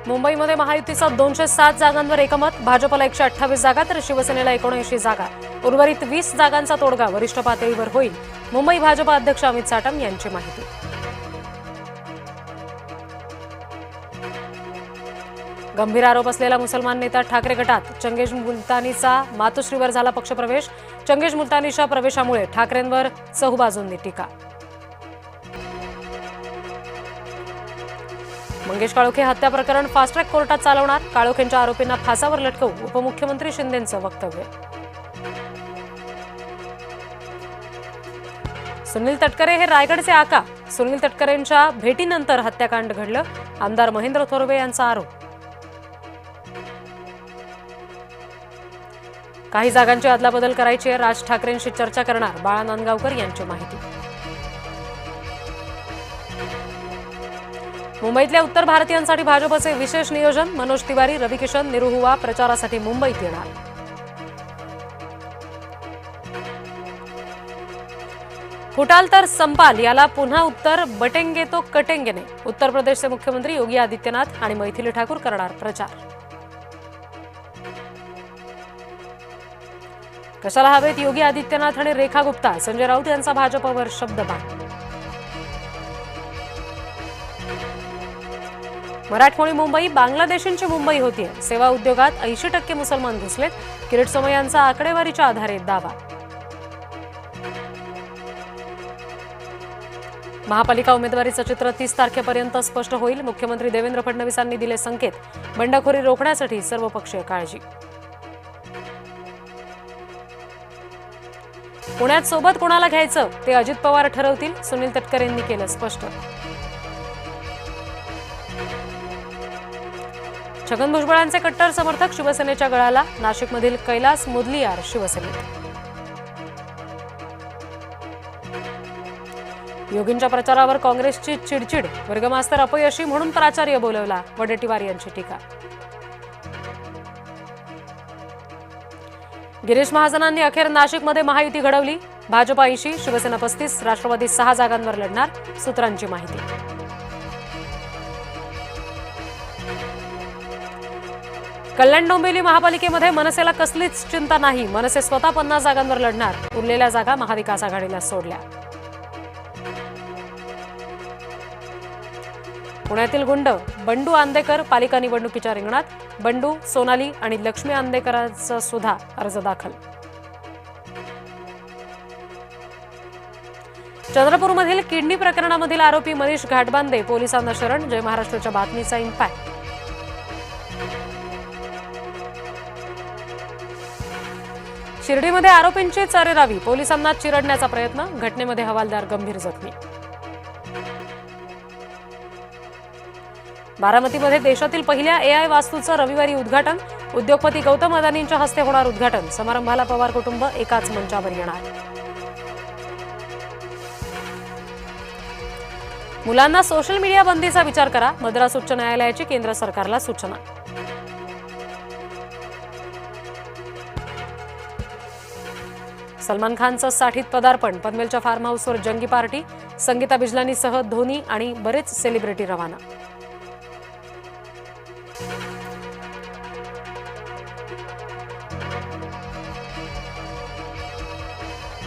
मुंबईमध्ये महायुतीचा 207 जागांवर एकमत, भाजपला 128 जागा तर शिवसेनेला 79 जागा. उर्वरित 20 जागांचा तोडगा वरिष्ठ पातळीवर होईल, मुंबई भाजप अध्यक्ष अमित साटम यांची माहिती. गंभीर आरोप असलेला मुसलमान नेता ठाकरे गटात चंगेज मुलतानीचा मातोश्रीवर झाला पक्षप्रवेश. चंगेज मुलतानीच्या प्रवेशामुळे ठाकरेंवर चहूबाजूंनी टीका. मंगेश काळोखे हत्या प्रकरण फास्ट ट्रॅक कोर्टात चालवणार, काळोखेंच्या आरोपींना फासावर लटकवू, उपमुख्यमंत्री शिंदेंचं वक्तव्य. सुनील तटकरे हे रायगडचे आका, सुनील तटकरेंच्या भेटीनंतर हत्याकांड घडलं, आमदार महेंद्र थोरवे यांचा आरोप. काही जागांची अदलाबदल करायची आहे, राज ठाकरेंशी चर्चा करणार, बाळा नांदगावकर यांची माहिती. मुंबईतल्या उत्तर भारतीयांसाठी भाजपचे विशेष नियोजन, मनोज तिवारी, रवी किशन, निरुहुवा प्रचारासाठी मुंबईत येणार. फुटाल तर संपाल, याला पुन्हा उत्तर बटेंगे तो कटेंगेने. उत्तर प्रदेशचे मुख्यमंत्री योगी आदित्यनाथ आणि मैथिली ठाकूर करणार प्रचार. कशाला हवेत योगी आदित्यनाथ आणि रेखा गुप्ता, संजय राऊत यांचा भाजपवर शब्दबाण. मराठमोळी मुंबई बांगलादेशींची मुंबई होतीये, सेवा उद्योगात 80% मुसलमान घुसलेत, किरीट सोमय्या यांचा आकडेवारीच्या आधारे दावा. महापालिका उमेदवारीचं चित्र 30 तारखेपर्यंत स्पष्ट होईल, मुख्यमंत्री देवेंद्र फडणवीसांनी दिले संकेत. बंडखोरी रोखण्यासाठी सर्वपक्षीय काळजी. पुण्यात सोबत कोणाला घ्यायचं ते अजित पवार ठरवतील, सुनील तटकरेंनी केलं स्पष्ट. छगन भुजबळांचे कट्टर समर्थक शिवसेनेच्या गळाला, नाशिकमधील कैलास मुदलियार शिवसेनेत. योगींच्या प्रचारावर काँग्रेसची चिडचिड, वर्गमास्तर अपयशी म्हणून प्राचार्य बोलवला, वडेट्टीवार यांची टीका. गिरीश महाजनांनी अखेर नाशिकमध्ये महायुती घडवली, भाजप 80, शिवसेना 35, राष्ट्रवादी 6 जागांवर लढणार, सूत्रांची माहिती. कल्याण डोंबिवली महापालिकेमध्ये मनसेला कसलीच चिंता नाही, मनसे स्वतः 50 जागांवर लढणार, उरलेल्या जागा महाविकास आघाडीला सोडल्या. पुण्यातील गुंड बंडू आंदेकर पालिका निवडणुकीच्या रिंगणात, बंडू, सोनाली आणि लक्ष्मी आंदेकरांचा सुद्धा अर्ज दाखल. चंद्रपूरमधील किडनी प्रकरणामधील आरोपी मनीष घाटबांदे पोलिसांना शरण, जय महाराष्ट्राच्या बातमीचा इम्पॅक्ट. शिर्डीमध्ये आरोपींची चरेरावी, पोलिसांना चिरडण्याचा प्रयत्न, घटनेमध्ये हवालदार गंभीर जखमी. बारामतीमध्ये देशातील पहिल्या AI वास्तूचं रविवारी उद्घाटन, उद्योगपती गौतम अदानींच्या हस्ते होणार उद्घाटन, समारंभाला पवार कुटुंब एकाच मंचावर येणार. मुलांना सोशल मीडिया बंदीचा विचार करा, मद्रास उच्च न्यायालयाची केंद्र सरकारला सूचना. सलमान खानचं 60th पदार्पण, पनवेलच्या फार्म हाऊसवर जंगी पार्टी, संगीता बिजलानीसह धोनी आणि बरेच सेलिब्रिटी रवाना.